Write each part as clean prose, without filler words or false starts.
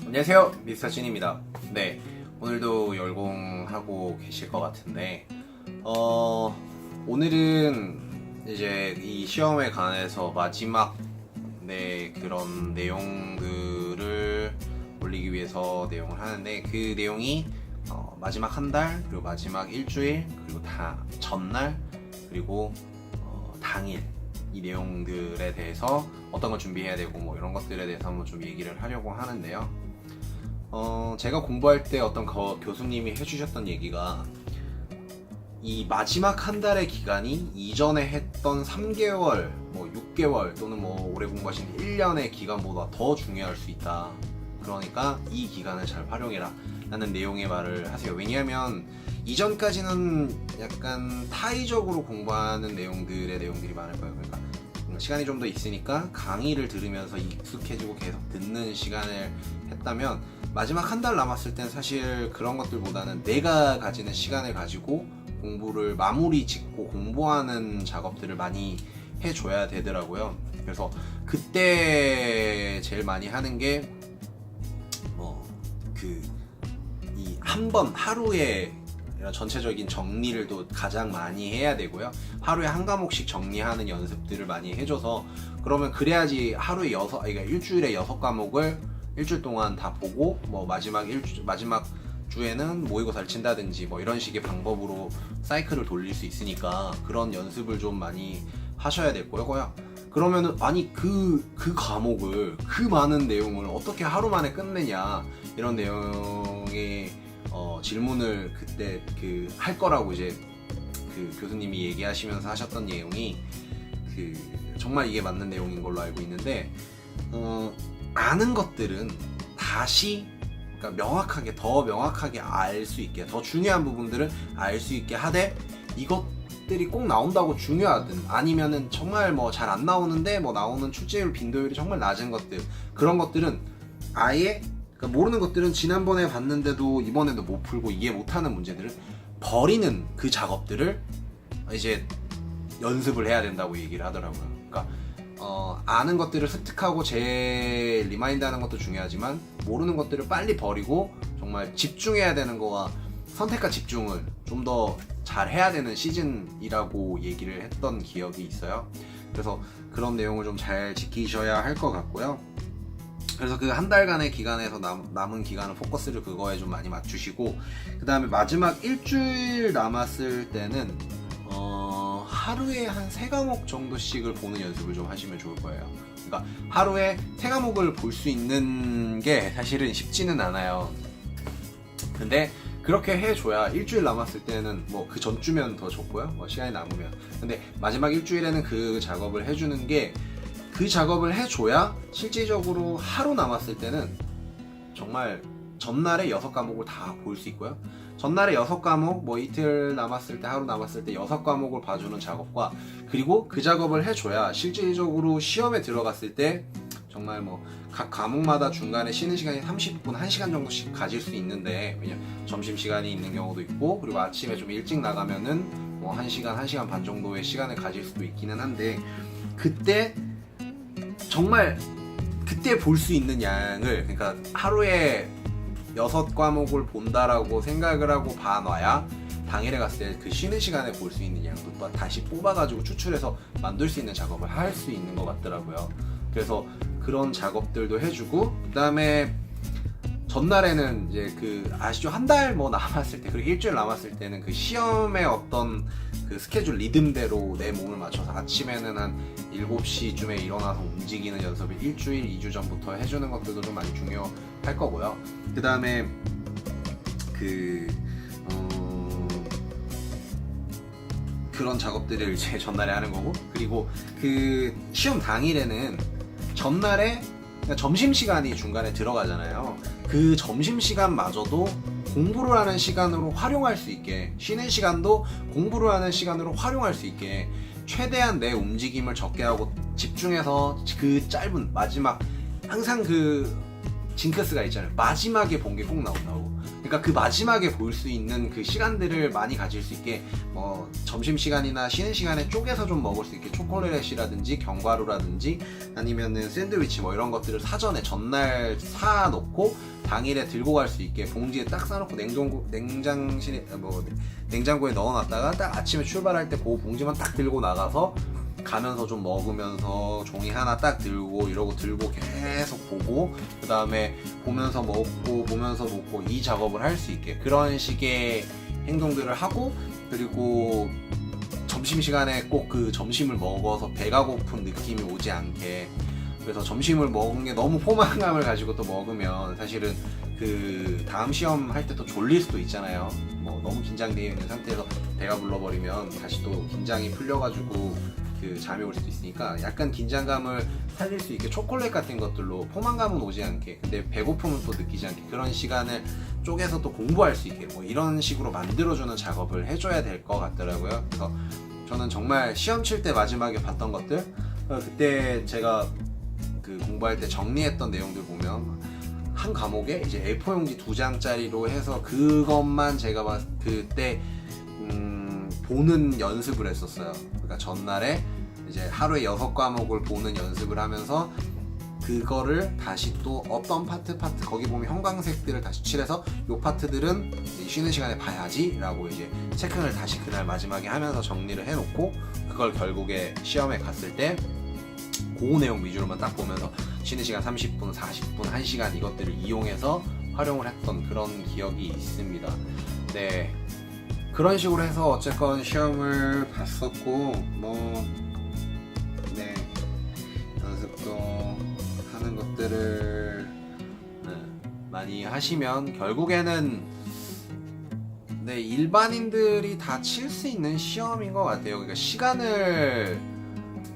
안녕하세요, 미스터 진입니다. 네, 오늘도 열공하고 계실 것 같은데 오늘은 이제 이 시험에 관해서 마지막 그런 내용들을 올리기 위해서 내용을 하는데, 그 내용이 마지막 한 달, 그리고 마지막 일주일, 그리고 다 전날, 그리고 당일, 이 내용들에 대해서 어떤 걸 준비해야 되고 뭐 이런 것들에 대해서 한번 좀 얘기를 하려고 하는데요. 제가 공부할 때 어떤 교수님이 해주셨던 얘기가, 이 마지막 한 달의 기간이 이전에 했던 3개월, 뭐 6개월 또는 뭐 오래 공부하신 1년의 기간보다 더 중요할 수 있다. 그러니까 이 기간을 잘 활용해라 라는 내용의 말을 하세요. 왜냐하면 이전까지는 약간 타의적으로 공부하는 내용들이 많을 거예요. 그러니까 시간이 좀 더 있으니까 강의를 들으면서 익숙해지고 계속 듣는 시간을 했다면, 마지막 한 달 남았을 땐 사실 그런 것들보다는 내가 가지는 시간을 가지고 공부를 마무리 짓고 공부하는 작업들을 많이 해줘야 되더라고요. 그래서 그때 제일 많이 하는 게 이 한 번 하루에 전체적인 정리를 또 가장 많이 해야 되고요. 하루에 한 과목씩 정리하는 연습들을 많이 해줘서, 그러면 그래야지 하루에 그러니까 일주일에 6과목을 일주일 동안 다 보고, 뭐 마지막 주에는 모의고사를 친다든지 뭐 이런 식의 방법으로 사이클을 돌릴 수 있으니까, 그런 연습을 좀 많이 하셔야 될 거고요. 그러면은 아니 그 과목을, 그 많은 내용을 어떻게 하루 만에 끝내냐, 이런 내용의 질문을 그때 할 거라고 이제 교수님이 얘기하시면서 하셨던 내용이 정말 이게 맞는 내용인 걸로 알고 있는데, 아는 것들은 다시, 그러니까 더 명확하게 알 수 있게, 더 중요한 부분들은 알 수 있게 하되, 이것들이 꼭 나온다고 중요하든 아니면은 정말 뭐 잘 안 나오는데 뭐 나오는 출제율 빈도율이 정말 낮은 것들, 그런 것들은 아예, 그러니까 모르는 것들은 지난번에 봤는데도 이번에도 못 풀고 이해 못하는 문제들을 버리는 그 작업들을 이제 연습을 해야 된다고 얘기를 하더라고요. 그러니까 아는 것들을 습득하고 리마인드하는 것도 중요하지만, 모르는 것들을 빨리 버리고 정말 집중해야 되는 거와 선택과 집중을 좀 더 잘 해야 되는 시즌이라고 얘기를 했던 기억이 있어요. 그래서 그런 내용을 좀 잘 지키셔야 할 것 같고요. 그래서 그 한 달간의 기간에서 남은 기간은 포커스를 그거에 좀 많이 맞추시고, 그 다음에 마지막 일주일 남았을 때는 하루에 한 3과목 정도씩을 보는 연습을 좀 하시면 좋을 거예요. 그러니까 하루에 3과목을 볼 수 있는 게 사실은 쉽지는 않아요. 근데 그렇게 해줘야 일주일 남았을 때는 뭐 그 전주면 더 좋고요, 뭐 시간이 남으면. 근데 마지막 일주일에는 그 작업을 해주는 게, 그 작업을 해줘야 실질적으로 하루 남았을 때는 정말 전날에 6과목을 다 볼 수 있고요. 전날에 6과목, 뭐 이틀 남았을 때, 하루 남았을 때 6과목을 봐주는 작업과, 그리고 그 작업을 해줘야 실질적으로 시험에 들어갔을 때 정말 뭐 각 과목마다 중간에 쉬는 시간이 30분, 1시간 정도씩 가질 수 있는데, 왜냐면 점심시간이 있는 경우도 있고, 그리고 아침에 좀 일찍 나가면은 뭐 1시간, 1시간 반 정도의 시간을 가질 수도 있기는 한데, 그때 정말 그때 볼 수 있는 양을, 그러니까 하루에 6과목을 본다라고 생각을 하고 봐놔야 당일에 갔을 때 그 쉬는 시간에 볼 수 있는 양도 또 다시 뽑아가지고 추출해서 만들 수 있는 작업을 할 수 있는 것 같더라고요. 그래서 그런 작업들도 해주고, 그 다음에 전날에는 이제 아시죠? 한 달 뭐 남았을 때, 그리고 일주일 남았을 때는 그 시험의 어떤 그 스케줄 리듬대로 내 몸을 맞춰서 아침에는 한 7시쯤에 일어나서 움직이는 연습을 일주일, 2주 전부터 해주는 것들도 좀 많이 중요할 거고요. 그 다음에 그런 작업들을 이제 전날에 하는 거고, 그리고 그 시험 당일에는 전날에 점심시간이 중간에 들어가잖아요. 그 점심시간마저도 공부를 하는 시간으로 활용할 수 있게, 쉬는 시간도 공부를 하는 시간으로 활용할 수 있게 최대한 내 움직임을 적게 하고 집중해서 그 짧은 마지막, 항상 징크스가 있잖아요. 마지막에 본 게 꼭 나온다고. 그러니까 그 마지막에 볼 수 있는 그 시간들을 많이 가질 수 있게, 점심시간이나 쉬는 시간에 쪼개서 좀 먹을 수 있게 초콜릿이라든지 견과류라든지 아니면은 샌드위치 뭐 이런 것들을 사전에 전날 사놓고 당일에 들고 갈 수 있게 봉지에 딱 싸놓고 냉장고에 넣어놨다가 딱 아침에 출발할 때 그 봉지만 딱 들고 나가서 가면서 좀 먹으면서 종이 하나 딱 들고 이러고 들고 계속 보고 그 다음에 보면서 먹고 이 작업을 할 수 있게 그런 식의 행동들을 하고, 그리고 점심시간에 꼭 그 점심을 먹어서 배가 고픈 느낌이 오지 않게, 그래서 점심을 먹은 게 너무 포만감을 가지고 또 먹으면 사실은 그 다음 시험 할 때 또 졸릴 수도 있잖아요. 뭐 너무 긴장되어 있는 상태에서 배가 불러버리면 다시 또 긴장이 풀려가지고 그 잠이 올 수도 있으니까 약간 긴장감을 살릴 수 있게 초콜릿 같은 것들로 포만감은 오지 않게, 근데 배고픔은 또 느끼지 않게 그런 시간을 쪼개서 또 공부할 수 있게 뭐 이런 식으로 만들어주는 작업을 해줘야 될 것 같더라고요. 그래서 저는 정말 시험 칠 때 마지막에 봤던 것들, 그때 제가 그 공부할 때 정리했던 내용들 보면 한 과목에 이제 A4 용지 2장짜리로 해서 그것만 제가 그때 보는 연습을 했었어요. 그러니까 전날에 이제 하루에 6과목을 보는 연습을 하면서 그거를 다시 또 어떤 파트 거기 보면 형광색들을 다시 칠해서 요 파트들은 쉬는 시간에 봐야지 라고 이제 체크를 다시 그날 마지막에 하면서 정리를 해놓고, 그걸 결국에 시험에 갔을 때 그 내용 위주로만 딱 보면서 쉬는 시간 30분, 40분, 1시간 이것들을 이용해서 활용을 했던 그런 기억이 있습니다. 네, 그런 식으로 해서 어쨌건 시험을 봤었고, 뭐 네, 연습도 하는 것들을 많이 하시면 결국에는 네, 일반인들이 다 칠 수 있는 시험인 것 같아요. 그러니까 시간을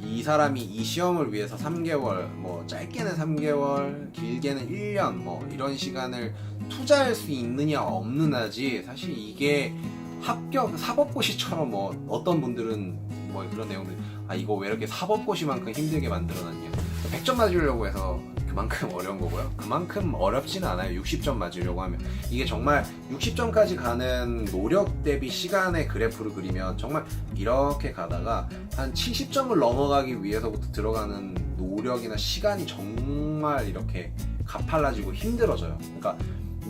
이 사람이 이 시험을 위해서 3개월, 뭐 짧게는 3개월, 길게는 1년 뭐 이런 시간을 투자할 수 있느냐 없느냐지, 사실 이게 합격 사법고시처럼 뭐 어떤 분들은 뭐 그런 내용들, 아 이거 왜 이렇게 사법고시만큼 힘들게 만들어놨냐, 100점 맞으려고 해서 그만큼 어려운 거고요. 그만큼 어렵지는 않아요. 60점 맞으려고 하면. 이게 정말 60점까지 가는 노력 대비 시간의 그래프를 그리면 정말 이렇게 가다가 한 70점을 넘어가기 위해서부터 들어가는 노력이나 시간이 정말 이렇게 가팔라지고 힘들어져요. 그러니까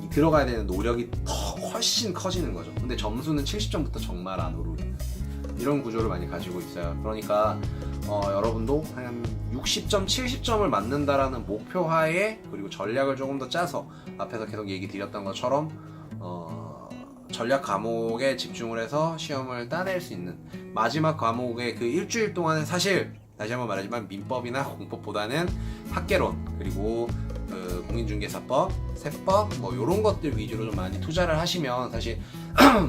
이 들어가야 되는 노력이 더 훨씬 커지는 거죠. 근데 점수는 70점부터 정말 안 오르는 이런 구조를 많이 가지고 있어요. 그러니까 여러분도 한 60점, 70점을 맞는다라는 목표하에, 그리고 전략을 조금 더 짜서 앞에서 계속 얘기 드렸던 것처럼 전략 과목에 집중을 해서 시험을 따낼 수 있는, 마지막 과목의 그 일주일 동안은 사실 다시 한번 말하지만 민법이나 공법보다는 학개론, 그리고 공인중개사법, 세법 뭐 이런 것들 위주로 좀 많이 투자를 하시면 사실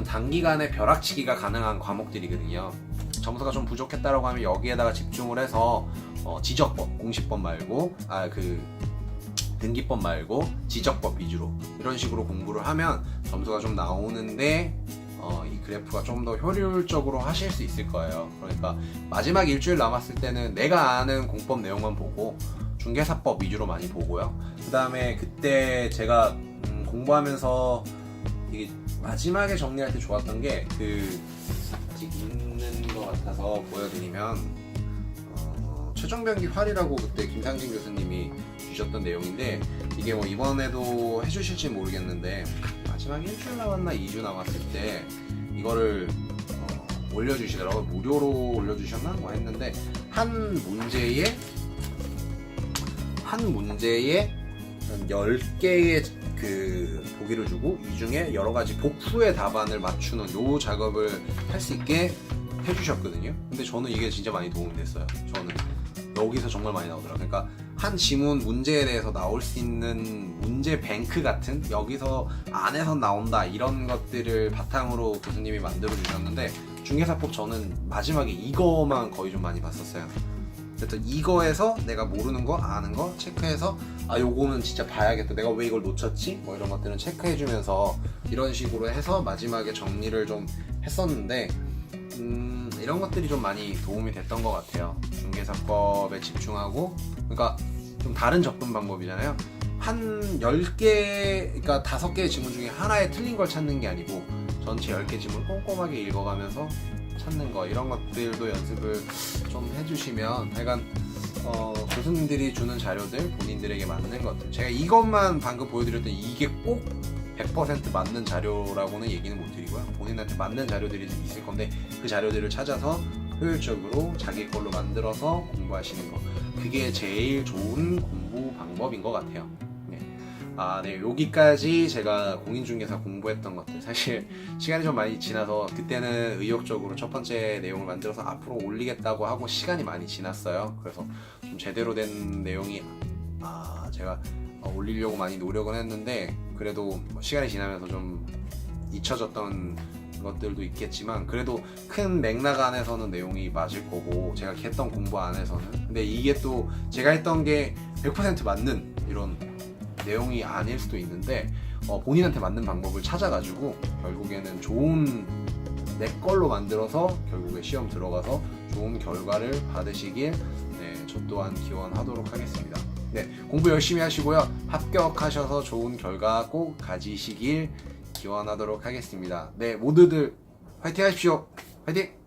단기간에 벼락치기가 가능한 과목들이거든요. 점수가 좀 부족했다라고 하면 여기에다가 집중을 해서 지적법, 공시법 말고 등기법 말고 지적법 위주로 이런 식으로 공부를 하면 점수가 좀 나오는데 이 그래프가 좀 더 효율적으로 하실 수 있을 거예요. 그러니까 마지막 일주일 남았을 때는 내가 아는 공법 내용만 보고 중개사법 위주로 많이 보고요. 그 다음에 그때 제가 공부하면서 이게 마지막에 정리할 때 좋았던 게 아직 있는 것 같아서 보여드리면 최종병기 활이라고 그때 김상진 교수님이 주셨던 내용인데, 이게 뭐 이번에도 해주실지 모르겠는데 마지막 일주일 남았나 2주 남았을 때 이거를 올려주시더라고요. 무료로 올려주셨나 뭐 했는데 한 문제에 10개의 그 보기를 주고 이 중에 여러 가지 복수의 답안을 맞추는 요 작업을 할 수 있게 해주셨거든요. 근데 저는 이게 진짜 많이 도움이 됐어요. 저는 여기서 정말 많이 나오더라고요. 그러니까 한 지문 문제에 대해서 나올 수 있는 문제 뱅크 같은, 여기서 안에서 나온다 이런 것들을 바탕으로 교수님이 만들어 주셨는데, 중개사법 저는 마지막에 이거만 거의 좀 많이 봤었어요. 그래서 이거에서 내가 모르는 거 아는 거 체크해서 요거는 진짜 봐야겠다, 내가 왜 이걸 놓쳤지, 뭐 이런 것들은 체크해주면서 이런 식으로 해서 마지막에 정리를 좀 했었는데, 이런 것들이 좀 많이 도움이 됐던 것 같아요. 중개사법에 집중하고, 그러니까 좀 다른 접근 방법이잖아요. 한 10개, 그러니까 5개의 지문 중에 하나에 틀린 걸 찾는 게 아니고 전체 10개 지문을 꼼꼼하게 읽어가면서 찾는 거, 이런 것들도 연습을 좀 해주시면 약간 교수님들이 주는 자료들, 본인들에게 맞는 것들. 제가 이것만 방금 보여드렸던 이게 꼭 100% 맞는 자료라고는 얘기는 못 드리고요. 본인한테 맞는 자료들이 좀 있을 건데 그 자료들을 찾아서 효율적으로 자기 걸로 만들어서 공부하시는 거. 그게 제일 좋은 공부 방법인 것 같아요. 네, 여기까지 제가 공인중개사 공부했던 것들. 사실 시간이 좀 많이 지나서 그때는 의욕적으로 첫 번째 내용을 만들어서 앞으로 올리겠다고 하고 시간이 많이 지났어요. 그래서 좀 제대로 된 내용이 제가 올리려고 많이 노력은 했는데 그래도 시간이 지나면서 좀 잊혀졌던 것들도 있겠지만 그래도 큰 맥락 안에서는 내용이 맞을 거고 제가 했던 공부 안에서는 근데 이게 또 제가 했던 게 100% 맞는 이런 내용이 아닐 수도 있는데 본인한테 맞는 방법을 찾아가지고 결국에는 좋은 내 걸로 만들어서 결국에 시험 들어가서 좋은 결과를 받으시길 저 또한 기원하도록 하겠습니다. 공부 열심히 하시고요. 합격하셔서 좋은 결과 꼭 가지시길 기원하도록 하겠습니다. 모두들 화이팅 하십시오. 화이팅!